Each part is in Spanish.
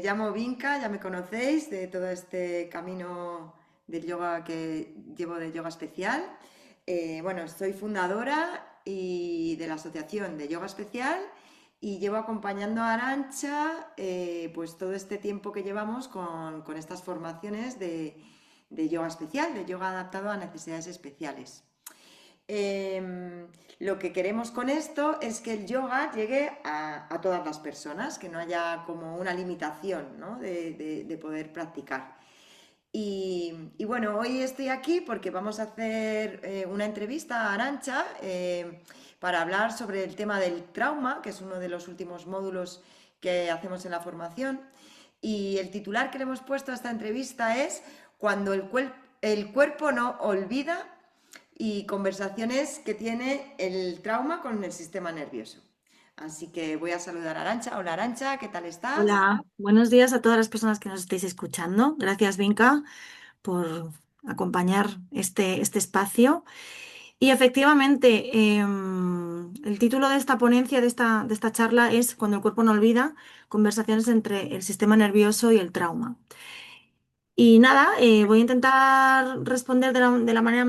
llamo Vinca, ya me conocéis de todo este camino del yoga que llevo de yoga especial. Bueno, soy fundadora de la Asociación de Yoga Especial y llevo acompañando a Arancha pues todo este tiempo que llevamos con estas formaciones de yoga especial, de yoga adaptado a necesidades especiales. Lo que queremos con esto es que el yoga llegue a todas las personas, que no haya como una limitación, ¿no? de poder practicar. Y bueno, hoy estoy aquí porque vamos a hacer una entrevista a Arancha para hablar sobre el tema del trauma, que es uno de los últimos módulos que hacemos en la formación. Y el titular que le hemos puesto a esta entrevista es Cuando el cuerpo no olvida y conversaciones que tiene el trauma con el sistema nervioso. Así que voy a saludar a Arancha. Hola Arancha, ¿qué tal estás? Hola, buenos días a todas las personas que nos estéis escuchando. Gracias, Vinca, por acompañar este espacio. Y efectivamente, el título de esta ponencia, de esta charla, es Cuando el cuerpo no olvida, conversaciones entre el sistema nervioso y el trauma. Y nada, voy a intentar responder de la manera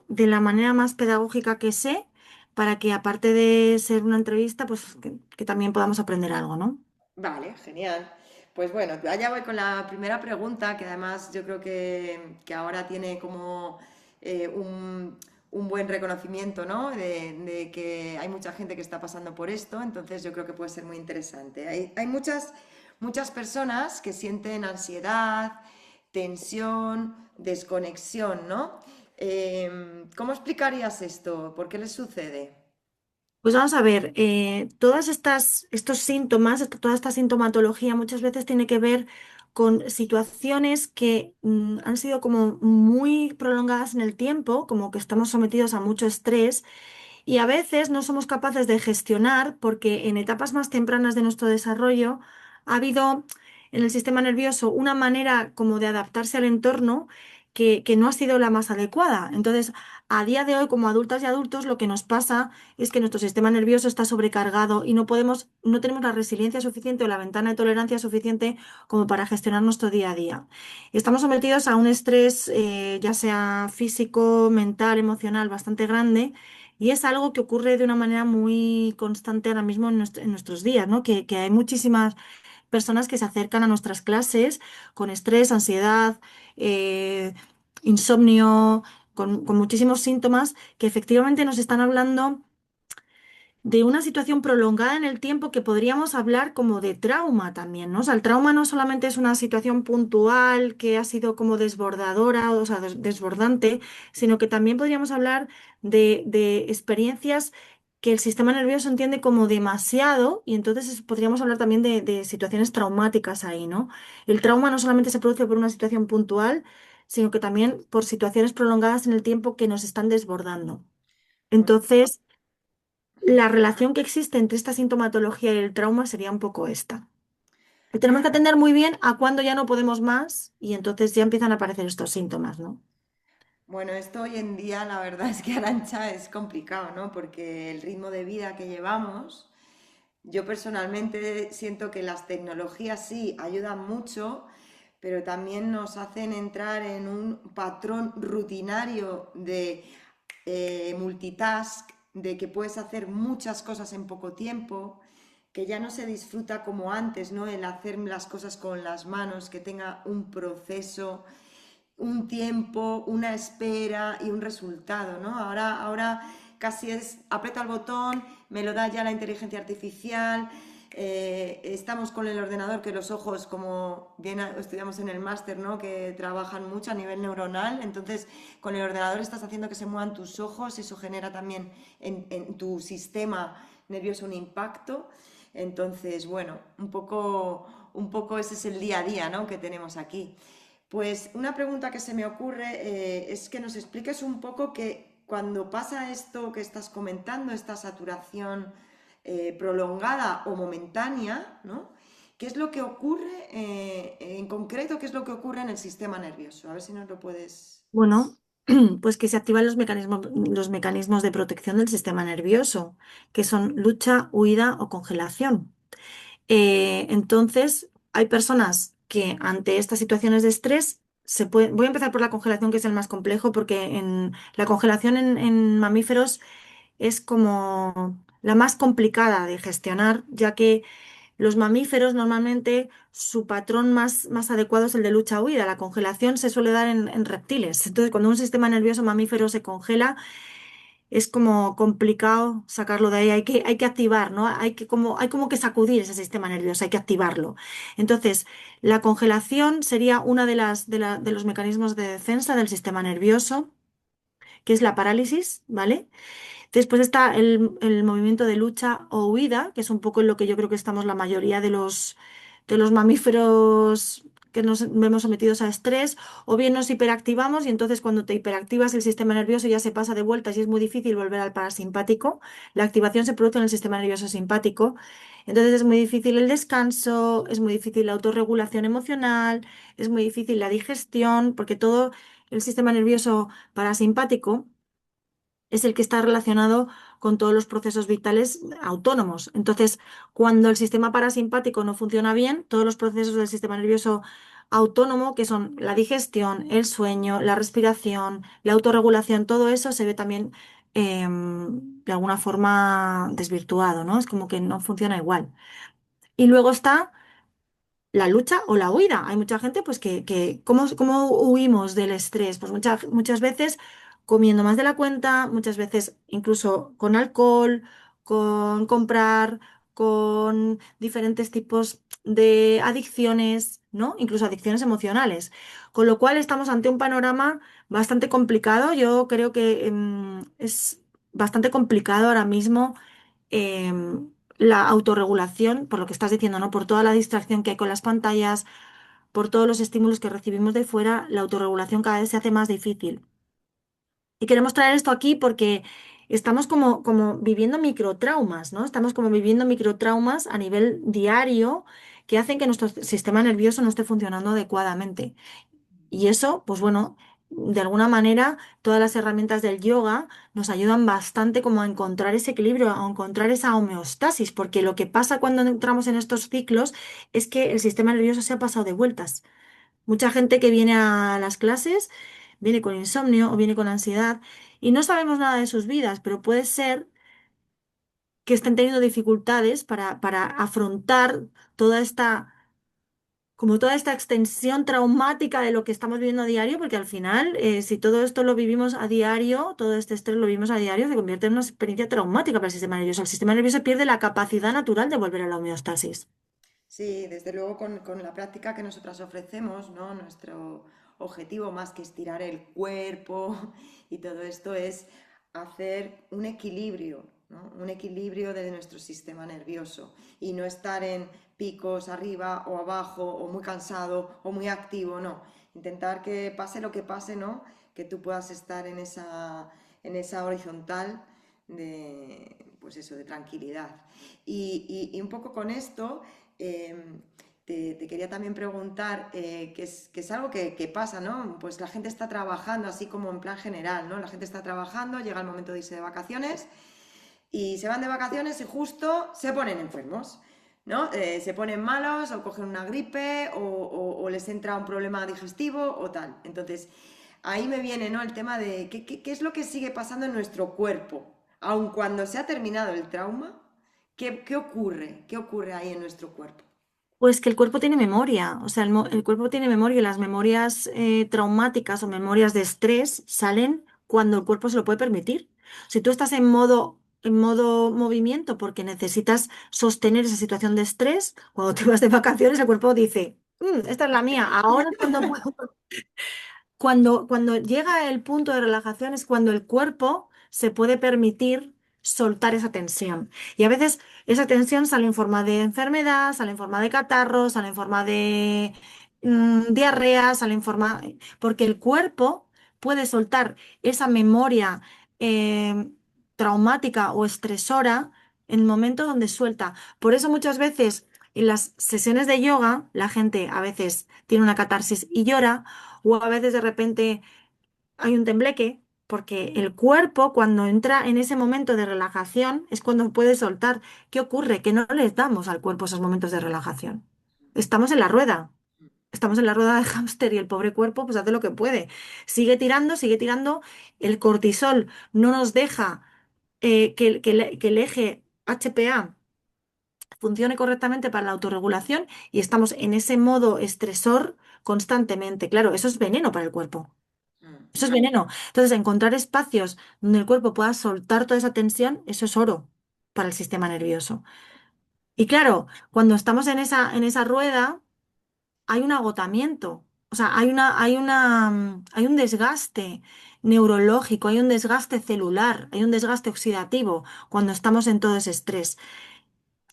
de la manera más pedagógica que sé, para que aparte de ser una entrevista, pues que también podamos aprender algo, ¿no? Vale, genial. Pues bueno, allá voy con la primera pregunta, que además yo creo que ahora tiene como un buen reconocimiento, ¿no? De que hay mucha gente que está pasando por esto, entonces yo creo que puede ser muy interesante. Hay muchas personas que sienten ansiedad, tensión, desconexión, ¿no? ¿Cómo explicarías esto? ¿Por qué les sucede? Pues vamos a ver, estos síntomas, toda esta sintomatología muchas veces tiene que ver con situaciones que han sido como muy prolongadas en el tiempo, como que estamos sometidos a mucho estrés y a veces no somos capaces de gestionar porque en etapas más tempranas de nuestro desarrollo ha habido en el sistema nervioso una manera como de adaptarse al entorno que no ha sido la más adecuada. Entonces, a día de hoy, como adultas y adultos, lo que nos pasa es que nuestro sistema nervioso está sobrecargado y no tenemos la resiliencia suficiente o la ventana de tolerancia suficiente como para gestionar nuestro día a día. Estamos sometidos a un estrés, ya sea físico, mental, emocional, bastante grande. Y es algo que ocurre de una manera muy constante ahora mismo en nuestros días, ¿no? Que hay muchísimas personas que se acercan a nuestras clases con estrés, ansiedad, eh, insomnio, con muchísimos síntomas que efectivamente nos están hablando de una situación prolongada en el tiempo que podríamos hablar como de trauma también, ¿no? O sea, el trauma no solamente es una situación puntual que ha sido como desbordadora, o sea, desbordante, sino que también podríamos hablar de experiencias que el sistema nervioso entiende como demasiado y entonces podríamos hablar también de situaciones traumáticas ahí, ¿no? El trauma no solamente se produce por una situación puntual, sino que también por situaciones prolongadas en el tiempo que nos están desbordando. Bueno, Entonces, la relación que existe entre esta sintomatología y el trauma sería un poco esta. Y tenemos que atender muy bien a cuándo ya no podemos más y entonces ya empiezan a aparecer estos síntomas, ¿no? Bueno, esto hoy en día la verdad es que Arancha es complicado, ¿no? Porque el ritmo de vida que llevamos, yo personalmente siento que las tecnologías sí ayudan mucho, pero también nos hacen entrar en un patrón rutinario de multitask, de que puedes hacer muchas cosas en poco tiempo, que ya no se disfruta como antes, ¿no? El hacer las cosas con las manos, que tenga un proceso, un tiempo, una espera y un resultado, ¿no? Ahora casi es, aprieta el botón, me lo da ya la inteligencia artificial, estamos con el ordenador que los ojos, como bien estudiamos en el máster, ¿no? Que trabajan mucho a nivel neuronal, entonces con el ordenador estás haciendo que se muevan tus ojos, eso genera también en tu sistema nervioso un impacto. Entonces, bueno, un poco ese es el día a día, ¿no? Que tenemos aquí. Pues una pregunta que se me ocurre es que nos expliques un poco que cuando pasa esto que estás comentando, esta saturación prolongada o momentánea, ¿no? ¿Qué es lo que ocurre en concreto? ¿Qué es lo que ocurre en el sistema nervioso? A ver si nos lo puedes... Bueno, pues que se activan los mecanismos de protección del sistema nervioso, que son lucha, huida o congelación. Entonces, hay personas que ante estas situaciones de estrés voy a empezar por la congelación, que es el más complejo, porque en la congelación en mamíferos es como la más complicada de gestionar, ya que los mamíferos normalmente su patrón más adecuado es el de lucha-huida. La congelación se suele dar en reptiles. Entonces, cuando un sistema nervioso mamífero se congela, es como complicado sacarlo de ahí. Hay que activar, ¿no? Hay como que sacudir ese sistema nervioso, hay que activarlo. Entonces, la congelación sería una de los mecanismos de defensa del sistema nervioso, que es la parálisis, ¿vale? Después está el movimiento de lucha o huida, que es un poco en lo que yo creo que estamos la mayoría de los mamíferos que nos vemos sometidos a estrés, o bien nos hiperactivamos y entonces cuando te hiperactivas el sistema nervioso ya se pasa de vueltas y es muy difícil volver al parasimpático. La activación se produce en el sistema nervioso simpático, entonces es muy difícil el descanso, es muy difícil la autorregulación emocional, es muy difícil la digestión, porque todo el sistema nervioso parasimpático es el que está relacionado con todos los procesos vitales autónomos. Entonces, cuando el sistema parasimpático no funciona bien, todos los procesos del sistema nervioso autónomo, que son la digestión, el sueño, la respiración, la autorregulación, todo eso se ve también de alguna forma desvirtuado, ¿no? Es como que no funciona igual. Y luego está la lucha o la huida. Hay mucha gente pues ¿cómo huimos del estrés? Pues muchas veces comiendo más de la cuenta, muchas veces incluso con alcohol, con comprar, con diferentes tipos de adicciones, ¿no? Incluso adicciones emocionales. Con lo cual estamos ante un panorama bastante complicado. Yo creo que es bastante complicado ahora mismo la autorregulación, por lo que estás diciendo, ¿no? Por toda la distracción que hay con las pantallas, por todos los estímulos que recibimos de fuera, la autorregulación cada vez se hace más difícil. Y queremos traer esto aquí porque estamos como viviendo microtraumas, ¿no? Estamos como viviendo microtraumas a nivel diario que hacen que nuestro sistema nervioso no esté funcionando adecuadamente. Y eso, pues bueno, de alguna manera, todas las herramientas del yoga nos ayudan bastante como a encontrar ese equilibrio, a encontrar esa homeostasis, porque lo que pasa cuando entramos en estos ciclos es que el sistema nervioso se ha pasado de vueltas. Mucha gente que viene a las clases viene con insomnio o viene con ansiedad y no sabemos nada de sus vidas, pero puede ser que estén teniendo dificultades para afrontar toda esta extensión traumática de lo que estamos viviendo a diario, porque al final, si todo esto lo vivimos a diario, todo este estrés lo vivimos a diario, se convierte en una experiencia traumática para el sistema nervioso. El sistema nervioso pierde la capacidad natural de volver a la homeostasis. Sí, desde luego con la práctica que nosotras ofrecemos, ¿no? Nuestro objetivo más que estirar el cuerpo y todo esto es hacer un equilibrio, ¿no? Un equilibrio de nuestro sistema nervioso y no estar en picos arriba o abajo o muy cansado o muy activo, no. Intentar que pase lo que pase, ¿no? Que tú puedas estar en esa horizontal de, pues eso, de tranquilidad. Y un poco con esto te quería también preguntar, que es algo que pasa, ¿no? Pues la gente está trabajando así como en plan general, ¿no? La gente está trabajando, llega el momento de irse de vacaciones y se van de vacaciones y justo se ponen enfermos, ¿no? Se ponen malos o cogen una gripe o les entra un problema digestivo o tal. Entonces, ahí me viene, ¿no? El tema de qué es lo que sigue pasando en nuestro cuerpo, aun cuando se ha terminado el trauma, ¿qué ocurre? ¿Qué ocurre ahí en nuestro cuerpo? Pues que el cuerpo tiene memoria, o sea, el cuerpo tiene memoria y las memorias traumáticas o memorias de estrés salen cuando el cuerpo se lo puede permitir. Si tú estás en modo movimiento porque necesitas sostener esa situación de estrés, cuando te vas de vacaciones el cuerpo dice, esta es la mía, ahora es cuando puedo". Cuando llega el punto de relajación es cuando el cuerpo se puede permitir soltar esa tensión. Y a veces esa tensión sale en forma de enfermedad, sale en forma de catarro, sale en forma de diarrea, sale en forma... Porque el cuerpo puede soltar esa memoria eh, traumática o estresora en el momento donde suelta. Por eso muchas veces en las sesiones de yoga la gente a veces tiene una catarsis y llora o a veces de repente hay un tembleque, porque el cuerpo cuando entra en ese momento de relajación es cuando puede soltar. ¿Qué ocurre? Que no les damos al cuerpo esos momentos de relajación. estamos en la rueda. Estamos en la rueda de hámster y el pobre cuerpo pues hace lo que puede. Sigue tirando. El cortisol no nos deja que el eje HPA funcione correctamente para la autorregulación y estamos en ese modo estresor constantemente. Claro, eso es veneno para el cuerpo. Mm, Eso es veneno. Entonces, encontrar espacios donde el cuerpo pueda soltar toda esa tensión, eso es oro para el sistema nervioso. Y claro, cuando estamos en esa rueda, hay un agotamiento. O sea, hay un desgaste neurológico, hay un desgaste celular, hay un desgaste oxidativo cuando estamos en todo ese estrés.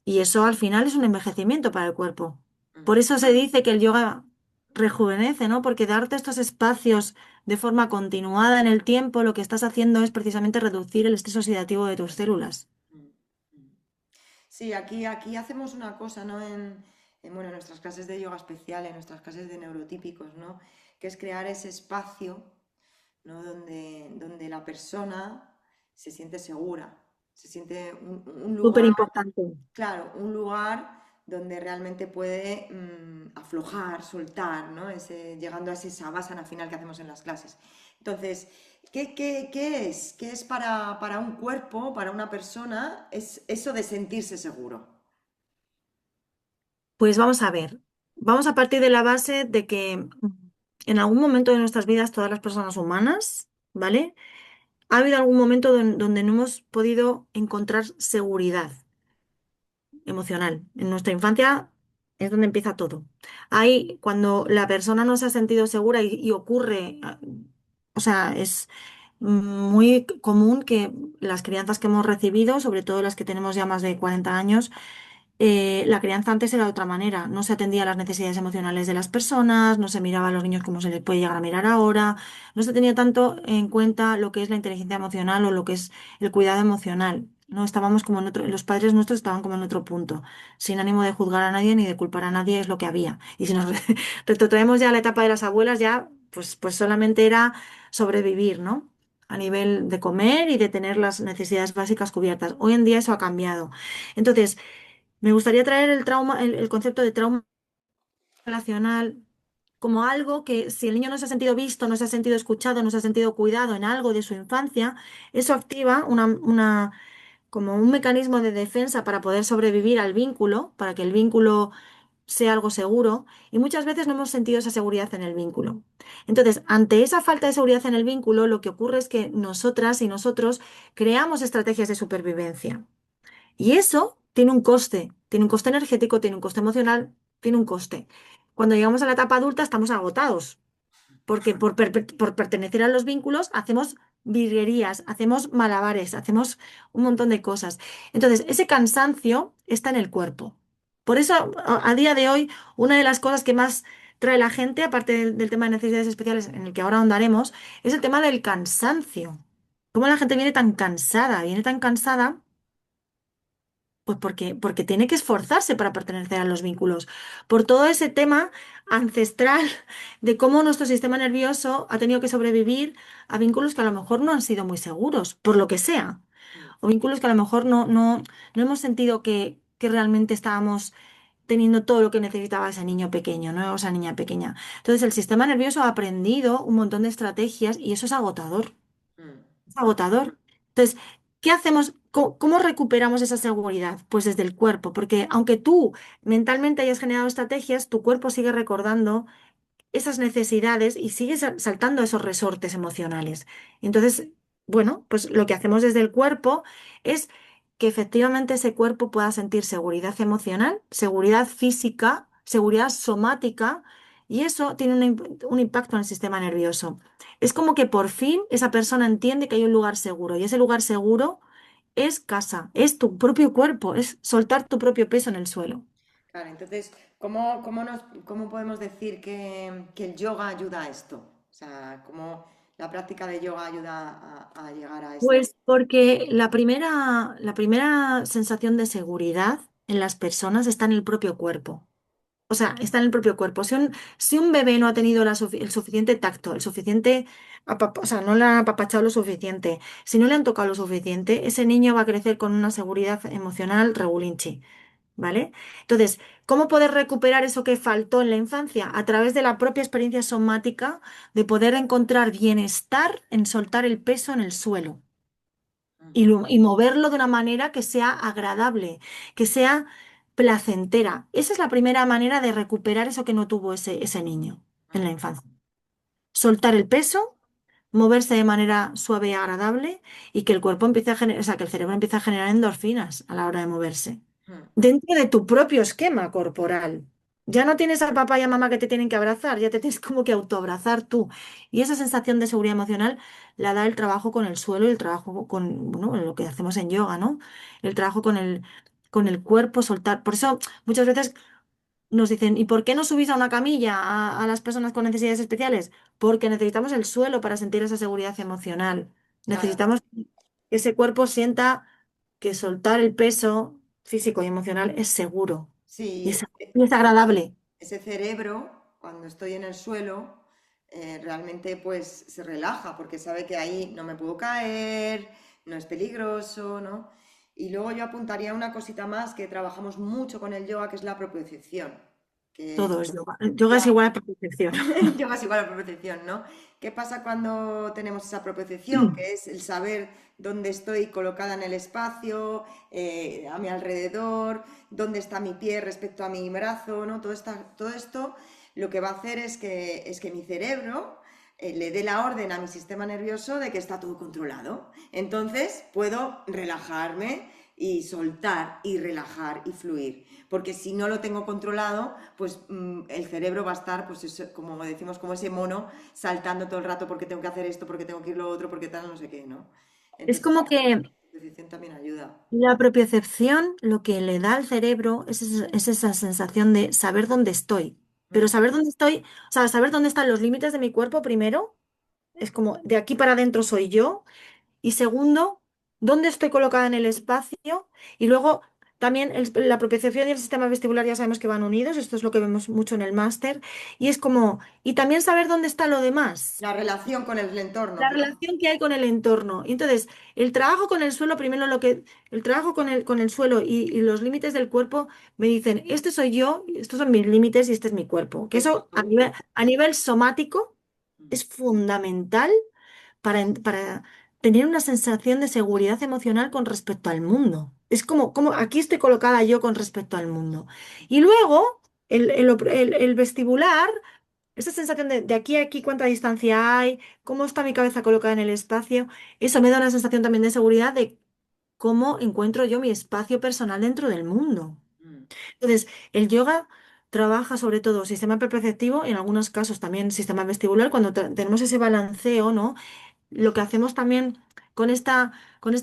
Y eso al final es un envejecimiento para el cuerpo. mm. Por eso se dice que el yoga rejuvenece, ¿no? Porque darte estos espacios de forma continuada en el tiempo, lo que estás haciendo es precisamente reducir el estrés oxidativo de tus células. Mm, mm. Sí, aquí hacemos una cosa, ¿no? Bueno, en nuestras clases de yoga especial, en nuestras clases de neurotípicos, ¿no? Que es crear ese espacio, ¿no? Donde la persona se siente segura, se siente un Súper lugar, importante. claro, un lugar donde realmente puede aflojar, soltar, ¿no? Llegando a ese savasana final que hacemos en las clases. Entonces, ¿qué es? ¿Qué es para un cuerpo, para una persona? Es eso de sentirse seguro. Pues vamos a ver. Vamos a partir de la base de que en algún momento de nuestras vidas, todas las personas humanas, ¿vale? Ha habido algún momento donde no hemos podido encontrar seguridad emocional. En nuestra infancia es donde empieza todo. Ahí, cuando la persona no se ha sentido segura y ocurre, o sea, es muy común que las crianzas que hemos recibido, sobre todo las que tenemos ya más de 40 años, la crianza antes era de otra manera. No se atendía a las necesidades emocionales de las personas, no se miraba a los niños como se les puede llegar a mirar ahora, no se tenía tanto en cuenta lo que es la inteligencia emocional o lo que es el cuidado emocional. No estábamos como en otro, los padres nuestros estaban como en otro punto, sin ánimo de juzgar a nadie ni de culpar a nadie, es lo que había. Y si nos retrotraemos ya a la etapa de las abuelas, ya pues solamente era sobrevivir, ¿no? A nivel de comer y de tener las necesidades básicas cubiertas. Hoy en día eso ha cambiado. Entonces, me gustaría traer el trauma, el concepto de trauma relacional como algo que si el niño no se ha sentido visto, no se ha sentido escuchado, no se ha sentido cuidado en algo de su infancia, eso activa como un mecanismo de defensa para poder sobrevivir al vínculo, para que el vínculo sea algo seguro, y muchas veces no hemos sentido esa seguridad en el vínculo. Entonces, ante esa falta de seguridad en el vínculo, lo que ocurre es que nosotras y nosotros creamos estrategias de supervivencia. Y eso tiene un coste energético, tiene un coste emocional, tiene un coste. Cuando llegamos a la etapa adulta estamos agotados, porque por pertenecer a los vínculos hacemos virguerías, hacemos malabares, hacemos un montón de cosas. Entonces, ese cansancio está en el cuerpo. Por eso, a día de hoy, una de las cosas que más trae la gente, aparte del tema de necesidades especiales en el que ahora ahondaremos, es el tema del cansancio. ¿Cómo la gente viene tan cansada? Viene tan cansada pues porque tiene que esforzarse para pertenecer a los vínculos. Por todo ese tema ancestral de cómo nuestro sistema nervioso ha tenido que sobrevivir a vínculos que a lo mejor no han sido muy seguros, por lo que sea. Mm, O vínculos que a lo mejor no hemos sentido que realmente estábamos teniendo todo lo que necesitaba ese niño pequeño, ¿no? O esa niña pequeña. Entonces el sistema nervioso ha aprendido un montón de estrategias y eso es agotador. mm. Es agotador. Entonces, ¿qué hacemos? ¿Cómo recuperamos esa seguridad? Pues desde el cuerpo, porque aunque tú mentalmente hayas generado estrategias, tu cuerpo sigue recordando esas necesidades y sigue saltando esos resortes emocionales. Entonces, bueno, pues lo que hacemos desde el cuerpo es que efectivamente ese cuerpo pueda sentir seguridad emocional, seguridad física, seguridad somática, y eso tiene un impacto en el sistema nervioso. Es como que por fin esa persona entiende que hay un lugar seguro, y ese lugar seguro es casa, es tu propio cuerpo, es soltar tu propio peso en el suelo. Claro, entonces, cómo podemos decir que el yoga ayuda a esto? O sea, ¿cómo la práctica de yoga ayuda a llegar a esto? Pues porque la primera sensación de seguridad en las personas está en el propio cuerpo. O sea, está en el propio cuerpo. Si un bebé no ha tenido el suficiente tacto, el suficiente, o sea, no le han apapachado lo suficiente, si no le han tocado lo suficiente, ese niño va a crecer con una seguridad emocional regulinchi, ¿vale? Entonces, ¿Cómo poder recuperar eso que faltó en la infancia? A través de la propia experiencia somática, de poder encontrar bienestar en soltar el peso en el suelo Ujú, y moverlo de una manera que sea agradable, que sea placentera. Esa es la primera manera de recuperar eso que no tuvo ese niño en la ujú, infancia. Soltar el peso, moverse de manera suave y agradable y que el cuerpo empiece a generar, o sea, que el cerebro empiece a generar endorfinas a la hora de moverse. ujú. Dentro de tu propio esquema corporal. Ya no tienes a papá y a mamá que te tienen que abrazar, ya te tienes como que autoabrazar tú. Y esa sensación de seguridad emocional la da el trabajo con el suelo y el trabajo con, bueno, lo que hacemos en yoga, ¿no? El trabajo con el cuerpo, soltar. Por eso muchas veces nos dicen, ¿y por qué no subís a una camilla a las personas con necesidades especiales? Porque necesitamos el suelo para sentir esa seguridad emocional. Claro. Necesitamos que ese cuerpo sienta que soltar el peso físico y emocional es seguro y Sí, y es agradable. ese cerebro, cuando estoy en el suelo, realmente pues se relaja porque sabe que ahí no me puedo caer, no es peligroso, ¿no? Y luego yo apuntaría una cosita más que trabajamos mucho con el yoga, que es la propiocepción, que es Todo es yoga. Yoga es ya, igual a perfección. yoga es igual a propiocepción, ¿no? ¿Qué pasa cuando tenemos esa propiocepción? Que es el saber dónde estoy colocada en el espacio, a mi alrededor, dónde está mi pie respecto a mi brazo, ¿no? Todo esto lo que va a hacer es que mi cerebro le dé la orden a mi sistema nervioso de que está todo controlado. Entonces puedo relajarme y soltar y relajar y fluir. Porque si no lo tengo controlado, pues el cerebro va a estar, pues eso, como decimos, como ese mono, saltando todo el rato porque tengo que hacer esto, porque tengo que ir lo otro, porque tal, no sé qué, ¿no? Es Entonces, como que la posición también ayuda. la propiocepción lo que le da al cerebro es esa sensación de saber dónde estoy. Pero Mm. saber dónde estoy, o sea, saber dónde están los límites de mi cuerpo primero, es como de aquí para adentro soy yo. Y segundo, dónde estoy colocada en el espacio. Y luego también la propiocepción y el sistema vestibular ya sabemos que van unidos. Esto es lo que vemos mucho en el máster. Y es como, y también saber dónde está lo demás. La relación con el entorno, La claro. relación que hay con el entorno. Y entonces, el trabajo con el suelo, primero el trabajo con el suelo y los límites del cuerpo me dicen, este soy yo, estos son mis límites y este es mi cuerpo. Que Esto eso es tú. a nivel somático es fundamental para tener una sensación de seguridad emocional con respecto al mundo. Es como aquí estoy colocada yo con respecto al mundo. Y luego, el vestibular, esa sensación de aquí a aquí, cuánta distancia hay, cómo está mi cabeza colocada en el espacio, eso me da una sensación también de seguridad de cómo encuentro yo mi espacio personal dentro del mundo. Mm. Entonces, el yoga trabaja sobre todo sistema perceptivo, en algunos casos también sistema vestibular, cuando tenemos ese balanceo, ¿no? Lo que hacemos también con esta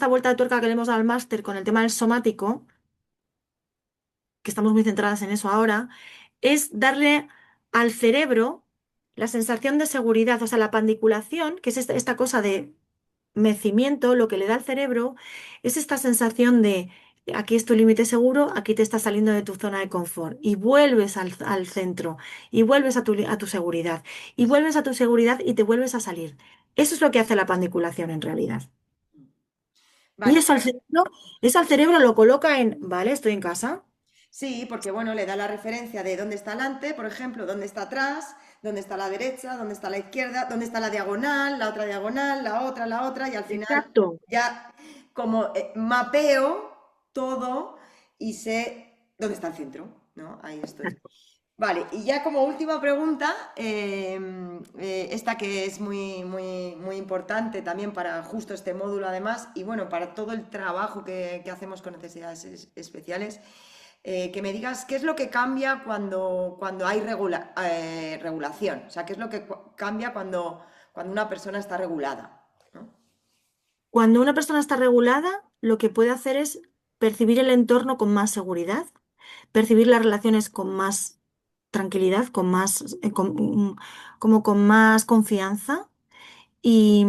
vuelta de tuerca que le hemos dado al máster con el tema del somático, que estamos muy centradas en eso ahora, es darle al cerebro la sensación de seguridad, o sea, la pandiculación, que es esta cosa de mecimiento, lo que le da al cerebro es esta sensación de aquí es tu límite seguro, aquí te estás saliendo de tu zona de confort y vuelves al centro y vuelves a tu seguridad y vuelves a tu seguridad y te vuelves a salir. Eso es lo que hace la pandiculación en realidad. Y Vale, eso al cerebro lo coloca en, vale, estoy en casa. sí, porque bueno, le da la referencia de dónde está delante, por ejemplo, dónde está atrás, dónde está la derecha, dónde está la izquierda, dónde está la diagonal, la otra diagonal, la otra, y al final Exacto. ya como mapeo todo y sé dónde está el centro, ¿no? Ahí estoy. Vale, y ya como última pregunta, esta que es muy, muy, muy importante también para justo este módulo además, y bueno, para todo el trabajo que hacemos con necesidades especiales, que me digas qué es lo que cambia cuando hay regulación, o sea, qué es lo que cambia cuando una persona está regulada, ¿no? Cuando una persona está regulada, lo que puede hacer es percibir el entorno con más seguridad, percibir las relaciones con más tranquilidad, como con más confianza y,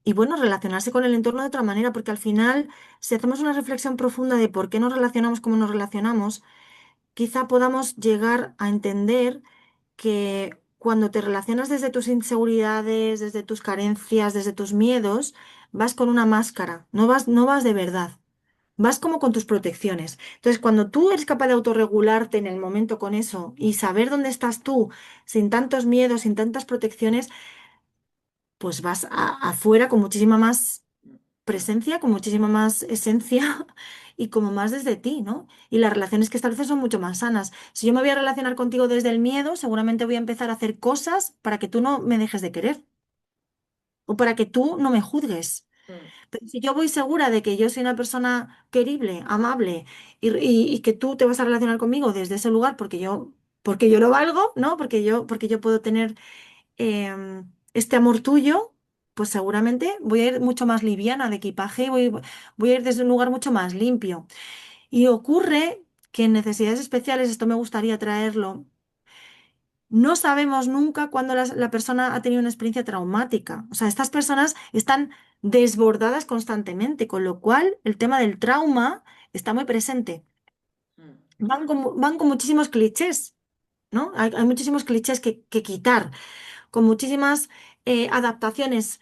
y bueno, relacionarse con el entorno de otra manera, porque al final, si hacemos una reflexión profunda de por qué nos relacionamos como nos relacionamos, quizá podamos llegar a entender que cuando te relacionas desde tus inseguridades, desde tus carencias, desde tus miedos, vas con una máscara, no vas de verdad. vas como con tus protecciones. Entonces, cuando tú eres capaz de autorregularte en el momento con eso y saber dónde estás tú, sin tantos miedos, sin tantas protecciones, pues vas afuera con muchísima más presencia, con muchísima más esencia y como más desde ti, ¿no? Y las relaciones que estableces son mucho más sanas. Si yo me voy a relacionar contigo desde el miedo, seguramente voy a empezar a hacer cosas para que tú no me dejes de querer o para que tú no me juzgues. mm, Pero si yo voy segura de que yo soy una persona querible, amable y que tú te vas a relacionar conmigo desde ese lugar porque yo lo valgo, ¿no? Porque yo puedo tener este amor tuyo, pues seguramente voy a ir mucho más liviana de equipaje, voy a ir desde un lugar mucho más limpio. Y ocurre que en necesidades especiales, esto me gustaría traerlo, no sabemos nunca cuándo la persona ha tenido una experiencia traumática. O sea, estas personas están desbordadas constantemente, con lo cual el tema del trauma está muy presente. mm, Van con muchísimos clichés, ¿no? Hay muchísimos clichés que quitar, con muchísimas adaptaciones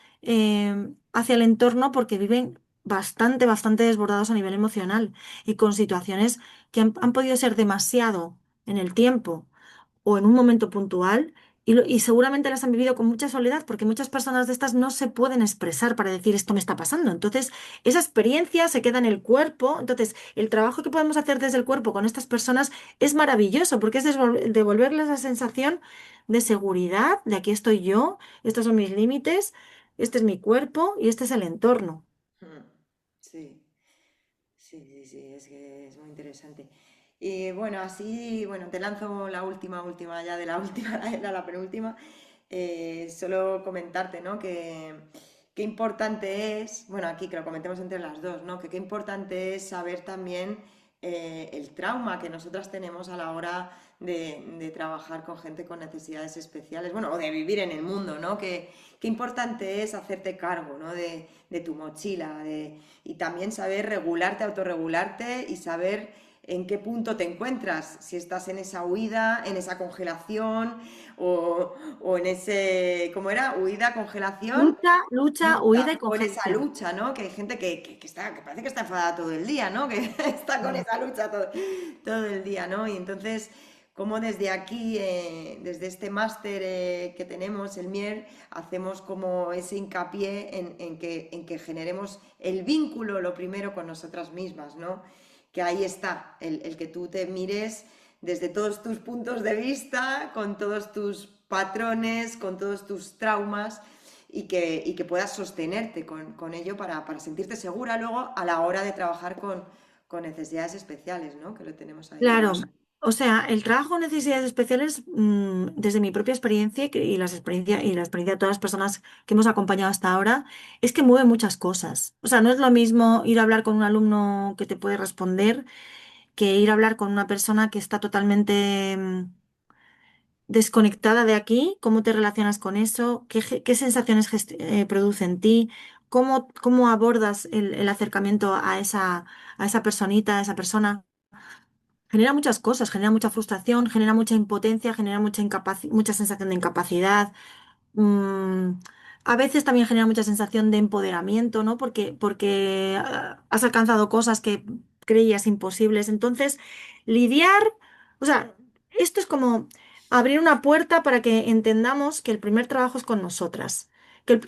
hacia el entorno porque viven bastante desbordados a nivel emocional y con situaciones que han podido ser demasiado en el tiempo o en un momento puntual y seguramente las han vivido con mucha soledad porque muchas personas de estas no se pueden expresar para decir esto me está pasando. Entonces, esa experiencia se queda en el cuerpo. Entonces, el trabajo que podemos hacer desde el cuerpo con estas personas es maravilloso porque es devolverles la sensación de seguridad, de aquí estoy yo, estos son mis límites, este es mi cuerpo y este es el entorno. mm. Sí, sí, es que es muy interesante. Y bueno, así, bueno, te lanzo la última ya de la última, la penúltima. Solo comentarte, ¿no? Que qué importante es, bueno, aquí que lo comentemos entre las dos, ¿no? Que qué importante es saber también el trauma que nosotras tenemos a la hora de trabajar con gente con necesidades especiales, bueno, o de vivir en el mundo, ¿no? Que qué importante es hacerte cargo, ¿no? De tu mochila, y también saber regularte, autorregularte y saber en qué punto te encuentras, si estás en esa huida, en esa congelación o en ese, ¿cómo era? Huida, congelación, Lucha, huida y lucha, o en esa congelación. lucha, ¿no? Que hay gente que está, que parece que está enfadada todo el día, ¿no? Que está con Mm. esa lucha todo el día, ¿no? Y entonces, como desde aquí, desde este máster que tenemos, el MIER, hacemos como ese hincapié en que generemos el vínculo, lo primero, con nosotras mismas, ¿no? Que ahí está, el que tú te mires desde todos tus puntos de vista, con todos tus patrones, con todos tus traumas y que puedas sostenerte con ello para sentirte segura luego a la hora de trabajar con necesidades especiales, ¿no? Que lo tenemos ahí. Claro, o sea, el trabajo con necesidades especiales, desde mi propia experiencia y y la experiencia de todas las personas que hemos acompañado hasta ahora, es que mueve muchas cosas. O sea, no es lo mismo ir a hablar con un alumno que te puede responder que ir a hablar con una persona que está totalmente desconectada de aquí. ¿Cómo te relacionas con eso? ¿Qué sensaciones produce en ti? ¿Cómo abordas el acercamiento a esa personita, a esa persona? Genera muchas cosas, genera mucha frustración, genera mucha impotencia, genera mucha sensación de incapacidad. mm, a veces también genera mucha sensación de empoderamiento, ¿no? Porque has alcanzado cosas que creías imposibles. Entonces, lidiar, o sea, esto es como abrir una puerta para que entendamos que el primer trabajo es con nosotras. Que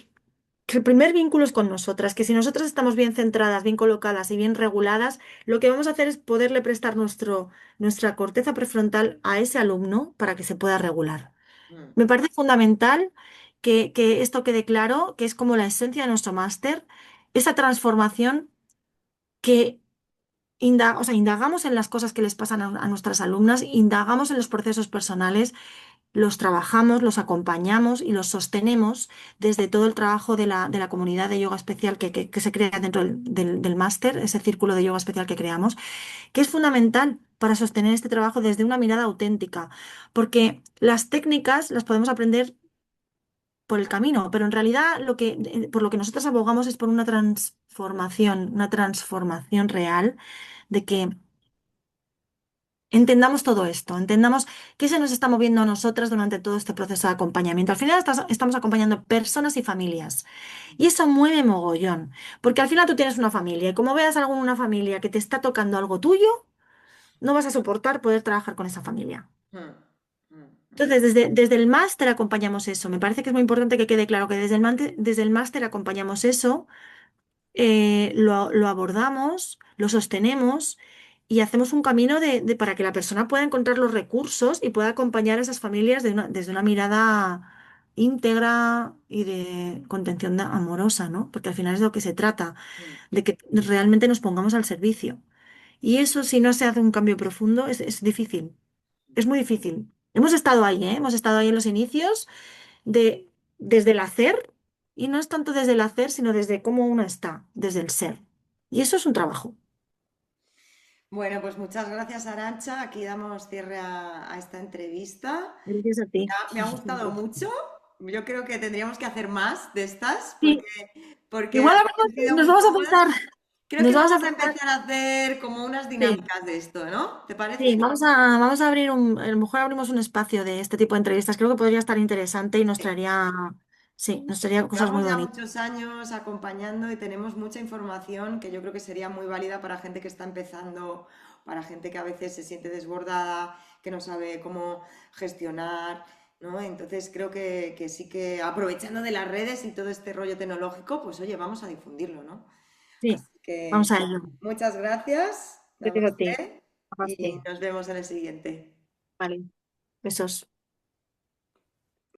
que el primer vínculo es con nosotras, que si nosotras estamos bien centradas, bien colocadas y bien reguladas, lo que vamos a hacer es poderle prestar nuestra corteza prefrontal a ese alumno para que se pueda regular. Mm, Me parece fundamental que esto quede claro, que es como la esencia de nuestro máster, esa transformación que o sea, indagamos en las cosas que les pasan a nuestras alumnas, indagamos en los procesos personales, los trabajamos, los acompañamos y los sostenemos desde todo el trabajo de la comunidad de yoga especial que se crea dentro del máster, ese círculo de yoga especial que creamos, que es fundamental para sostener este trabajo desde una mirada auténtica, porque las técnicas las podemos aprender por el camino, pero en realidad por lo que nosotros abogamos es por una transformación real de que entendamos todo esto, entendamos qué se nos está moviendo a nosotras durante todo este proceso de acompañamiento. Al final estamos acompañando personas y familias. Y eso mueve mogollón, porque al final tú tienes una familia y como veas algo en una familia que te está tocando algo tuyo, no vas a soportar poder trabajar con esa familia. Mm, mm, mm. Entonces, desde el máster acompañamos eso. Me parece que es muy importante que quede claro que desde el máster acompañamos eso, lo abordamos, lo sostenemos y hacemos un camino para que la persona pueda encontrar los recursos y pueda acompañar a esas familias desde una mirada íntegra y de contención amorosa, ¿no? Porque al final es de lo que se trata, Mm. de que realmente nos pongamos al servicio. Y eso, si no se hace un cambio profundo, es difícil. Es muy difícil. Hemos estado ahí, ¿eh? Hemos estado ahí en los inicios de, desde el hacer, y no es tanto desde el hacer, sino desde cómo uno está, desde el ser. Y eso es un trabajo. Bueno, pues muchas gracias, Arancha. Aquí damos cierre a esta entrevista. Gracias a ti. Me ha gustado mucho. Yo creo que tendríamos que hacer más de estas Sí, porque igual han sido nos muy vamos a cómodas. pensar, Creo nos que vamos a vamos a pensar, empezar a hacer como unas sí, dinámicas de esto, ¿no? ¿Te sí, parece? vamos a abrir a lo mejor abrimos un espacio de este tipo de entrevistas. Creo que podría estar interesante y sí, nos traería cosas muy Llevamos ya bonitas. muchos años acompañando y tenemos mucha información que yo creo que sería muy válida para gente que está empezando, para gente que a veces se siente desbordada, que no sabe cómo gestionar, ¿no? Entonces creo que sí que aprovechando de las redes y todo este rollo tecnológico, pues oye, vamos a difundirlo, ¿no? Sí, Así vamos que a ello. muchas gracias, Gracias a ti. Namaste, y Namaste. nos vemos en el siguiente. Vale, besos.